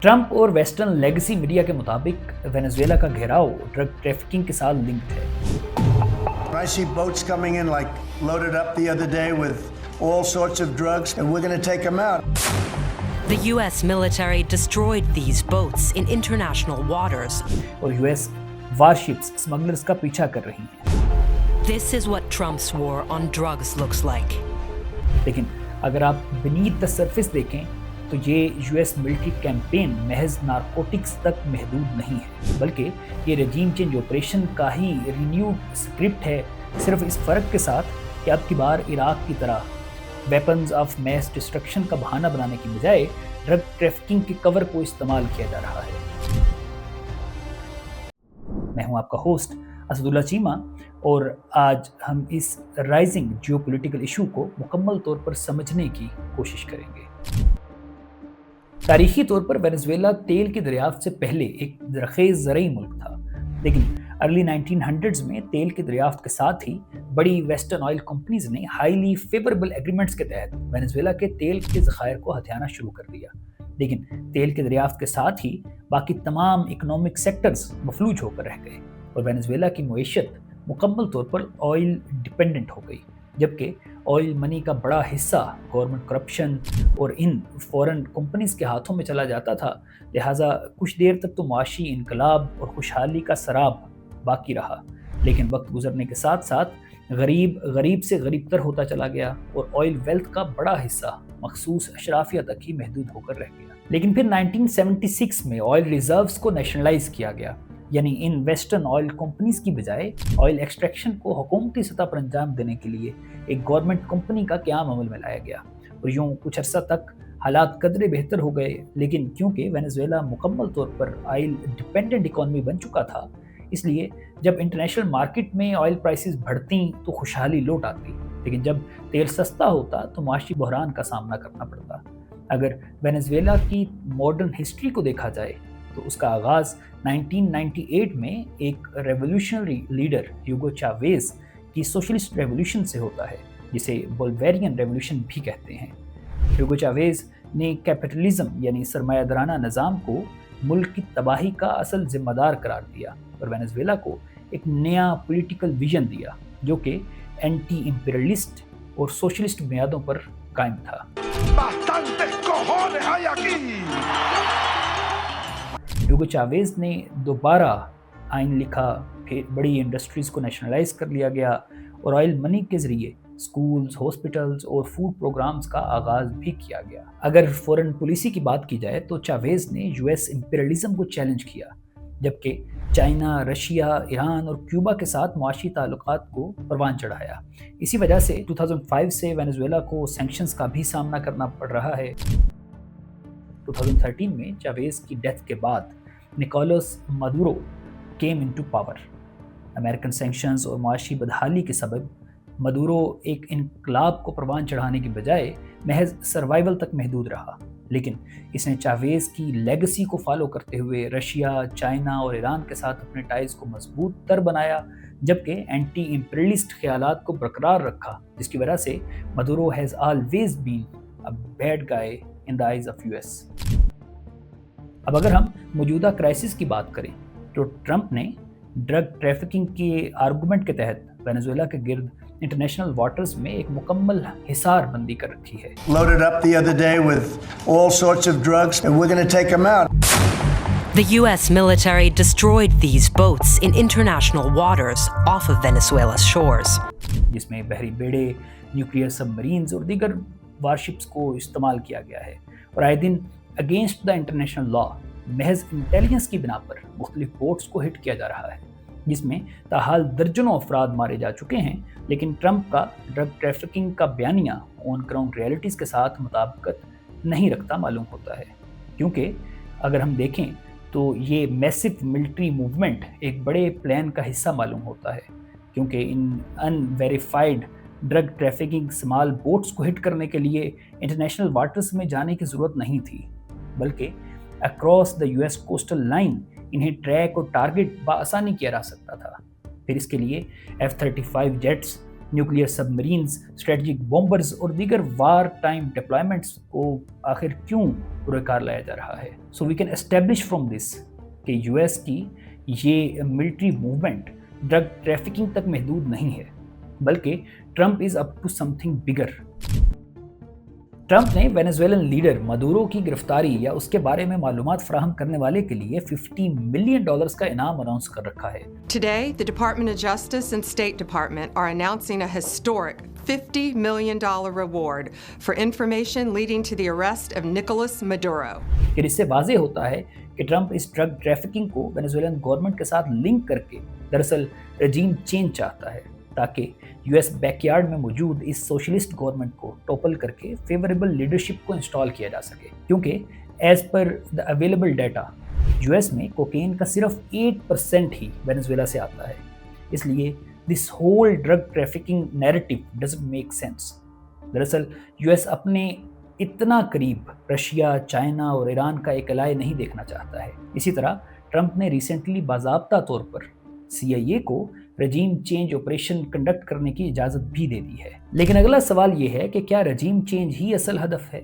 Trump और western legacy media के मुताबिक वेनेजुएला का घेराव ड्रग ट्रैफिकिंग के साथ लिंक्ड है। I see boats coming in like loaded up the other day with all sorts of drugs and we're going to take them out. The US military destroyed these boats in international waters. और US warships smugglers का पीछा कर रही हैं। This is what Trump's war on drugs looks like. लेकिन अगर आप beneath the surface देखें तो ये यूएस मिलिट्री कैंपेन महज नारकोटिक्स तक महदूद नहीं है, बल्कि ये रजीम चेंज ऑपरेशन का ही रिन्यूड स्क्रिप्ट है, सिर्फ इस फ़र्क के साथ कि अब की बार इराक की तरह वेपन्स ऑफ मैस डिस्ट्रक्शन का बहाना बनाने की बजाय ड्रग ट्रैफिकिंग के कवर को इस्तेमाल किया जा रहा है। मैं हूं आपका होस्ट असदुल्ला चीमा और आज हम इस राइजिंग जियोपॉलिटिकल इशू को मुकम्मल तौर पर समझने की कोशिश करेंगे। तारीखी तौर पर वेनेजुएला तेल की दरियाफ्त से पहले एक ज़रख़ेज़ ज़रई मुल्क था, लेकिन अर्ली 1900s में तेल की दरियाफ्त के साथ ही बड़ी वेस्टर्न ऑयल कंपनीज ने हाईली फेवरेबल एग्रीमेंट्स के तहत वेनेजुएला के तेल के ज़खायर को हथियाना शुरू कर दिया। लेकिन तेल की दरियाफ्त के साथ ही बाकी तमाम इकोनॉमिक सेक्टर्स मफलूज होकर रह गए और वेनेजुएला की मईशत मुकम्मल तौर पर ऑयल डिपेंडेंट हो गई, जबकि ऑयल मनी का बड़ा हिस्सा गवर्नमेंट करप्शन और इन फॉरेन कंपनीज के हाथों में चला जाता था। लिहाजा कुछ देर तक तो मुआशी इनकलाब और खुशहाली का सराब बाकी रहा, लेकिन वक्त गुजरने के साथ साथ गरीब से गरीबतर होता चला गया और ऑयल वेल्थ का बड़ा हिस्सा मखसूस अशराफिया तक ही महदूद होकर रह गया। लेकिन फिर 1976 में ऑयल रिजर्व्स को नेशनलाइज किया गया, यानी इन वेस्टर्न ऑयल कंपनीज की बजाय ऑयल एक्सट्रैक्शन को हुकूमती सतह पर अंजाम देने के लिए एक गवर्नमेंट कंपनी का क़याम अमल में लाया गया और यूँ कुछ अरसा तक हालात कदरे बेहतर हो गए। लेकिन क्योंकि वेनेजुएला मुकम्मल तौर पर ऑयल डिपेंडेंट इकॉनमी बन चुका था, इसलिए जब इंटरनेशनल मार्केट में ऑयल प्राइसेस बढ़ती तो खुशहाली लौट आती, लेकिन जब तेल सस्ता होता तो माशी बहरान का सामना करना पड़ता। अगर वेनेजुएला की मॉडर्न हिस्ट्री को देखा जाए तो उसका आगाज़ 1998 में एक रेवोल्यूशनरी लीडर ह्यूगो चावेज की सोशलिस्ट रेवोल्यूशन से होता है, जिसे बोल्वेरियन रेवोल्यूशन भी कहते हैं। ह्यूगो चावेज ने कैपिटलिज्म यानी सरमायादाराना निज़ाम को मुल्क की तबाही का असल जिम्मेदार करार दिया और वेनेजुएला को एक नया पॉलिटिकल विजन दिया जो कि एंटी इंपीरियलिस्ट और सोशलिस्ट बुनियादों पर कायम था। ह्यूगो चावेज ने दोबारा आइन लिखा, फिर बड़ी इंडस्ट्रीज़ को नेशनलाइज कर लिया गया और ऑयल मनी के ज़रिए स्कूल्स, हॉस्पिटल्स और फूड प्रोग्राम्स का आगाज़ भी किया गया। अगर फॉरेन पॉलिसी की बात की जाए तो चावेज ने यूएस इंपीरियलिज्म को चैलेंज किया, जबकि चाइना, रशिया, ईरान और क्यूबा के साथ मुआशी ताल्लुकात को परवान चढ़ाया। इसी वजह से 2005 से वेनेजुएला को सैंक्शंस का भी सामना करना पड़ रहा है। 2013 में चावेज की डेथ के बाद Nicolas Maduro came into power. American sanctions और मुआशी बदहाली के सबब मदुरो एक इनकलाब को परवान चढ़ाने की बजाय महज सर्वाइवल तक महदूद रहा, लेकिन इसने चावेज की लेगेसी को फॉलो करते हुए रशिया, चाइना और ईरान के साथ अपने टाइज को मजबूत तर बनाया, जबकि एंटी इंपीरियलिस्ट ख्यालात को बरकरार रखा, जिसकी वजह से Maduro has always been a bad guy in the eyes of US. अब अगर हम मौजूदा क्राइसिस की बात करें तो ट्रंप ने ड्रग ट्रैफिकिंग के आर्गूमेंट के तहत वेनेजुएला के गिर्द इंटरनेशनल वाटर्स में एक मुकम्मल हिसार बंदी कर रखी है। Loaded up the other day with all sorts of drugs and we're going to take them out. The US military destroyed these boats in international waters off of Venezuela's shores. जिसमें बहरी बेड़े, न्यूक्लियर सबमरीन्स और दीगर warships को इस्तेमाल किया गया है और आए दिन अगेंस्ट द इंटरनेशनल लॉ महज इंटेलिजेंस की बिना पर मुख्तलिफ बोट्स को हिट किया जा रहा है, जिसमें ताहाल दर्जनों अफराद मारे जा चुके हैं। लेकिन ट्रंप का ड्रग ट्रैफिकिंग का बयानिया ऑन ग्राउंड रियलिटीज़ के साथ मुताबिकत नहीं रखता मालूम होता है, क्योंकि अगर हम देखें तो ये मैसिव मिलिट्री मूवमेंट एक बड़े प्लान का हिस्सा मालूम होता है, क्योंकि इन unverified drug trafficking small boats को हिट करने के लिए इंटरनेशनल वाटर्स में जाने की ज़रूरत नहीं थी, बल्कि across the US coastal line इन्हें ट्रैक और टारगेट बआसानी किया जा सकता था। फिर इसके लिए F-35 jets nuclear submarines, strategic bombers और दीगर वार टाइम डिप्लॉयमेंट्स को आखिर क्यों पुरकार लाया जा रहा है? So we can establish from this कि यूएस की ये मिलिट्री मूवमेंट ड्रग ट्रैफिकिंग तक महदूद नहीं है, बल्कि Trump is up to something bigger. Trump ने वेनेजुएलन लीडर मदुरो की गिरफ्तारी या उसके बारे में मालूमात फराहम करने वाले के लिए $50 मिलियन का इनाम अनाउंस कर रखा है। Today, the Department of Justice and State Department are announcing a historic $50 million reward for information leading to the arrest of Nicolas Maduro. फिर इससे वाज़ेह होता है कि ट्रंप इस ड्रग ट्रैफिकिंग को वेनेजुएलन गवर्नमेंट के साथ लिंक करके दरअसल रजीम चेंज चाहता है, ताकि यूएस बैकयार्ड में मौजूद इस सोशलिस्ट गवर्नमेंट को टॉपल करके फेवरेबल लीडरशिप को इंस्टॉल किया जा सके। क्योंकि as per the available data US में कोकेन का सिर्फ 8% ही वेनेजुएला से आता है, इसलिए this whole drug trafficking narrative doesn't make sense. दरअसल यूएस अपने इतना करीब रशिया, चाइना और ईरान का एक एलाय नहीं देखना चाहता है। इसी तरह ट्रंप ने रिसेंटली बाज़ाब्ता तौर पर CIA को रजीम चेंज ऑपरेशन कंडक्ट करने की इजाज़त भी दे दी है। लेकिन अगला सवाल ये है कि क्या रजीम चेंज ही असल हदफ है?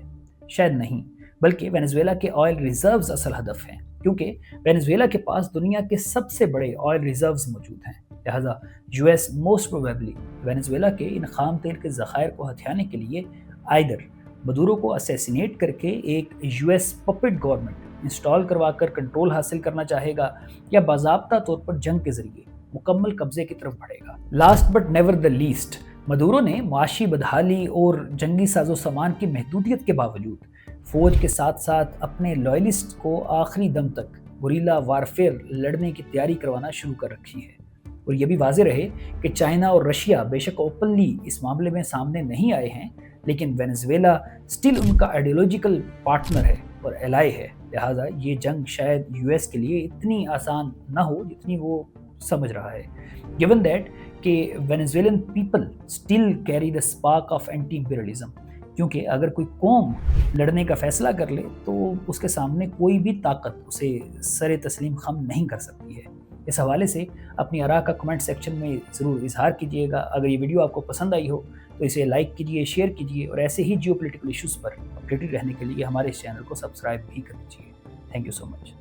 शायद नहीं, बल्कि वेनेजुएला के ऑयल रिजर्व्स असल हदफ हैं, क्योंकि वेनेजुएला के पास दुनिया के सबसे बड़े ऑयल रिजर्व्स मौजूद हैं। लिहाजा यूएस मोस्ट प्रोबेबली वेनेजुएला के इन खाम तेल के ज़खायर को हथियाने के लिए आइदर मदुरो को असैसिनेट करके एक यूएस पपेट गवर्नमेंट इंस्टॉल करवाकर कंट्रोल हासिल करना चाहेगा, या बाज़ाब्ता तौर पर जंग के जरिए मुकम्मल कब्जे की तरफ बढ़ेगा। Last but never the least, Maduro ने माशी बदहाली और जंगी साजो सामान की महदूदियत के बावजूद फौज के साथ साथ अपने लॉयलिस्ट को आखिरी दम तक गुरिल्ला वारफेयर लड़ने की तैयारी करवाना शुरू कर रखी है। और यह भी वाज़े रहे कि चाइना और रशिया बेशक ओपनली इस मामले में सामने नहीं आए हैं, लेकिन वेनेजुएला स्टिल उनका आइडियोलॉजिकल पार्टनर है और एलाय है। लिहाजा ये जंग शायद यूएस के लिए इतनी आसान ना हो जितनी वो समझ रहा है, गिवन दैट कि Venezuelan people still carry the spark of anti imperialism. क्योंकि अगर कोई कौम लड़ने का फैसला कर ले तो उसके सामने कोई भी ताकत उसे सरे तस्लीम खम नहीं कर सकती है। इस हवाले से अपनी आरा का कमेंट सेक्शन में ज़रूर इजहार कीजिएगा। अगर ये वीडियो आपको पसंद आई हो तो इसे लाइक कीजिए, शेयर कीजिए और ऐसे ही जियोपॉलिटिकल इश्यूज़ पर अपडेटेड रहने के लिए हमारे इस चैनल को सब्सक्राइब भी कर दीजिए। Thank you so much.